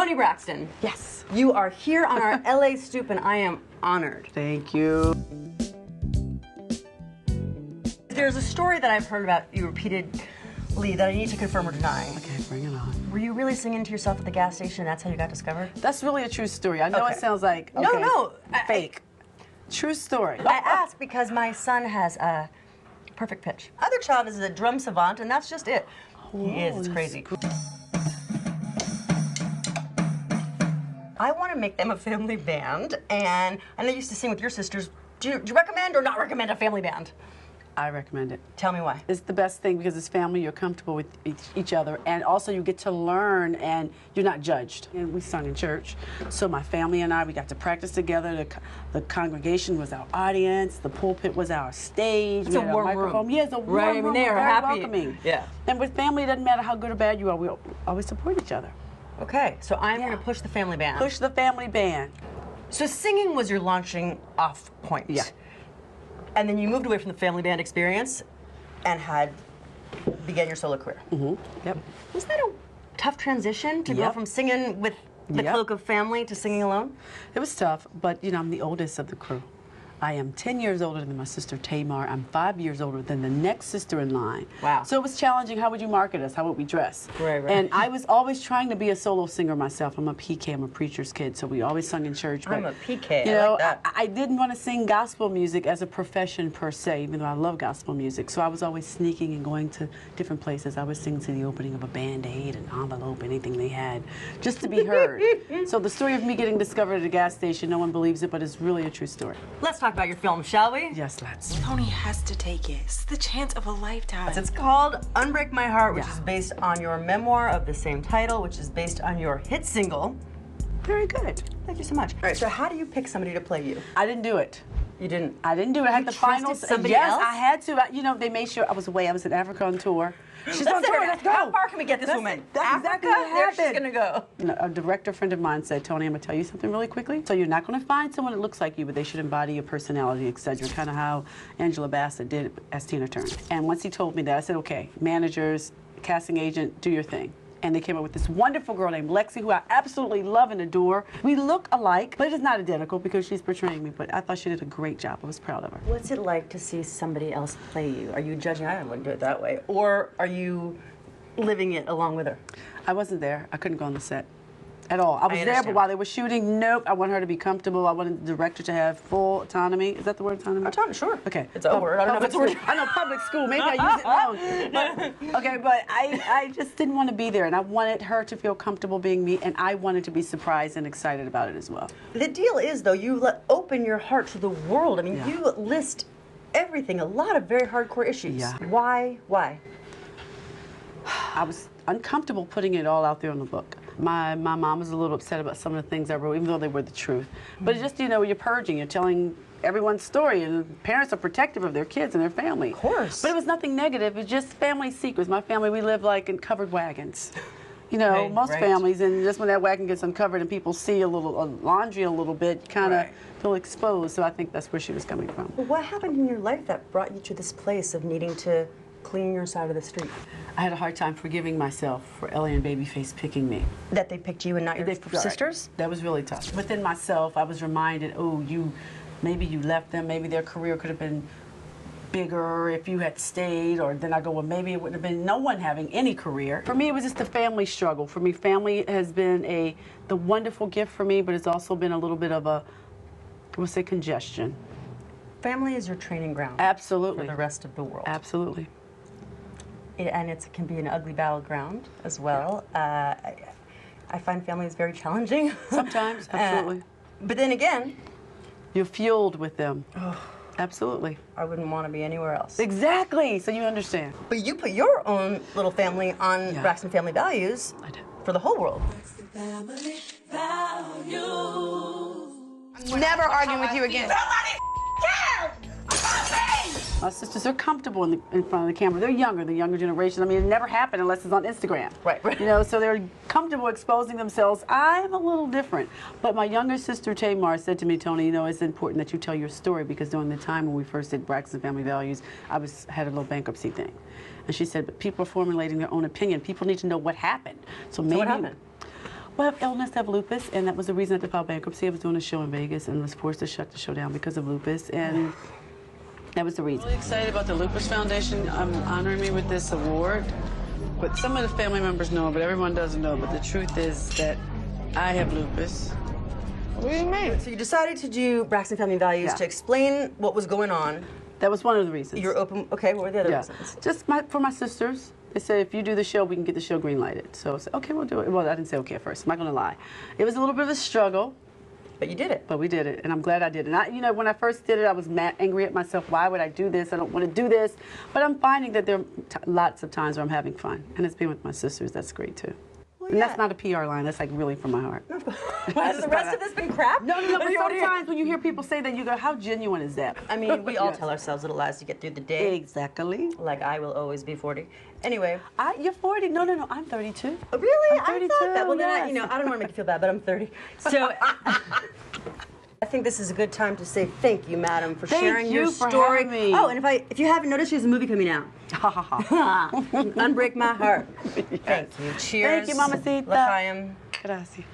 Toni Braxton. Yes. You are here on our LA Stoop, and I am honored. Thank you. There's a story that I've heard about you repeatedly that I need to confirm or deny. Okay, bring it on. Were you really singing to yourself at the gas station, and that's how you got discovered? That's really a true story. I know Okay. it sounds like No, fake. True story. I asked because my son has a perfect pitch. Other child is a drum savant, and that's just it. He is. It's crazy. I want to make them a family band, and I know you used to sing with your sisters. Do you recommend or not recommend a family band? I recommend it. Tell me why. It's the best thing because it's family, you're comfortable with each other, and also you get to learn and you're not judged. And we sung in church, so my family and I, we got to practice together. The congregation was our audience, the pulpit was our stage. It's a warm room. Yeah, it's a warm right, room. They are very happy. welcoming. Yeah. And with family, it doesn't matter how good or bad you are, we always support each other. Okay, so I'm going to push the family band. Push the family band. So singing was your launching off point. Yeah. And then you moved away from the family band experience and began your solo career. Mm-hmm. Yep. Was that a tough transition to go from singing with the cloak of family to singing alone? It was tough, but you know, I'm the oldest of the crew. I am 10 years older than my sister Tamar. I'm 5 years older than the next sister in line. Wow. So it was challenging. How would you market us? How would we dress? Right. And I was always trying to be a solo singer myself. I'm a PK. I'm a preacher's kid, so we always sung in church. But, I'm a PK. You I know, like that. I didn't want to sing gospel music as a profession per se, even though I love gospel music. So I was always sneaking and going to different places. I would sing to the opening of a Band-Aid, an envelope, anything they had, just to be heard. So the story of me getting discovered at a gas station, no one believes it, but it's really a true story. Let's talk about your film, shall we? Yes, let's. Toni has to take it. It's the chance of a lifetime. It's called Unbreak My Heart, which is based on your memoir of the same title, which is based on your hit single. Very good. Thank you so much. All right, so how do you pick somebody to play you? I didn't do it. You didn't? I didn't do it. I had the final. trusted somebody yes, else? I had to. You know, they made sure I was away. I was in Africa on tour. She's on tour. Let's go. How far can we get this woman? That's Africa? exactly what There's she's happened. gonna go. You know, a director friend of mine said, Toni, I'm going to tell you something really quickly. So you're not going to find someone that looks like you, but they should embody your personality, etc. Kind of how Angela Bassett did as Tina Turner. And once he told me that, I said, okay, managers, casting agent, do your thing. And they came up with this wonderful girl named Lexi, who I absolutely love and adore. We look alike, but it's not identical because she's portraying me, but I thought she did a great job. I was proud of her. What's it like to see somebody else play you? Are you judging? I wouldn't do it that way. Or are you living it along with her? I wasn't there. I couldn't go on the set at all. I was there, but understand. while they were shooting, nope. I want her to be comfortable. I wanted the director to have full autonomy. Is that the word, autonomy? Autonomy, sure. Okay. It's a word. I don't know if it's a word. I know public school. Maybe I use it wrong. But, okay, but I just didn't want to be there, and I wanted her to feel comfortable being me, and I wanted to be surprised and excited about it as well. The deal is, though, you open your heart to the world. I mean, you list everything, a lot of very hardcore issues. Yeah. Why? I was uncomfortable putting it all out there in the book. My mom was a little upset about some of the things I wrote, even though they were the truth. But it's just, you know, you're purging, you're telling everyone's story, and parents are protective of their kids and their family. Of course. But it was nothing negative, it's just family secrets. My family, we live like in covered wagons. You know, most families, and just when that wagon gets uncovered and people see a little laundry a little bit, kind of feel exposed. So I think that's where she was coming from. Well, what happened in your life that brought you to this place of needing to clean your side of the street? I had a hard time forgiving myself for Ellie and Babyface picking me. That they picked you and not your sisters? That was really tough. Within myself, I was reminded, oh, maybe you left them, maybe their career could have been bigger if you had stayed, or then I go, well, maybe it wouldn't have been no one having any career. For me, it was just a family struggle. For me, family has been the wonderful gift for me, but it's also been a little bit of a, I would say, congestion. Family is your training ground. Absolutely. For the rest of the world. Absolutely. And it can be an ugly battleground as well. I find families very challenging. Sometimes, absolutely. But then again, you're fueled with them. Absolutely. I wouldn't want to be anywhere else. Exactly, so you understand. But you put your own little family on Braxton Family Values for the whole world. Family Values. Never arguing with you again. Nobody cares about me! My sisters are comfortable in front of the camera. They're younger, the younger generation. I mean, it never happened unless it's on Instagram. Right. You know, so they're comfortable exposing themselves. I'm a little different. But my younger sister, Tamar, said to me, Toni, you know, it's important that you tell your story, because during the time when we first did Braxton Family Values, I had a little bankruptcy thing. And she said, but people are formulating their own opinion. People need to know what happened. So maybe. So what happened? people have illness, have lupus, and that was the reason I had to file bankruptcy. I was doing a show in Vegas and was forced to shut the show down because of lupus, and that was the reason. I'm really excited about the Lupus Foundation honoring me with this award. But some of the family members know, but everyone doesn't know. But the truth is that I have lupus. What do you mean? So you decided to do Braxton Family Values to explain what was going on. That was one of the reasons. You're open. Okay, what were the other reasons? Just for my sisters. They said, if you do the show, we can get the show green lighted. So I said, okay, we'll do it. Well, I didn't say okay at first. I'm not going to lie. It was a little bit of a struggle. But you did it. But we did it, and I'm glad I did it. And you know, when I first did it, I was angry at myself. Why would I do this? I don't want to do this. But I'm finding that there are lots of times where I'm having fun, and it's being with my sisters. That's great too. Well, and that's not a PR line. That's like really from my heart. Has the rest of this been crap? No. But sometimes when you hear people say that, you go, "How genuine is that?" I mean, we all tell ourselves little lies to get through the day. Exactly. Like I will always be 40. Anyway. You're 40. No. I'm 32. Oh, really? I'm 32. I thought that. Well, then yes. I don't want to make you feel bad, but I'm 30. So. I think this is a good time to say thank you, madam, for sharing your story. Having me. Oh, and if you haven't noticed, there's a movie coming out. Unbreak My Heart. Yes. Thank you. Cheers. Thank you, mamacita. L'chaim. Gracias.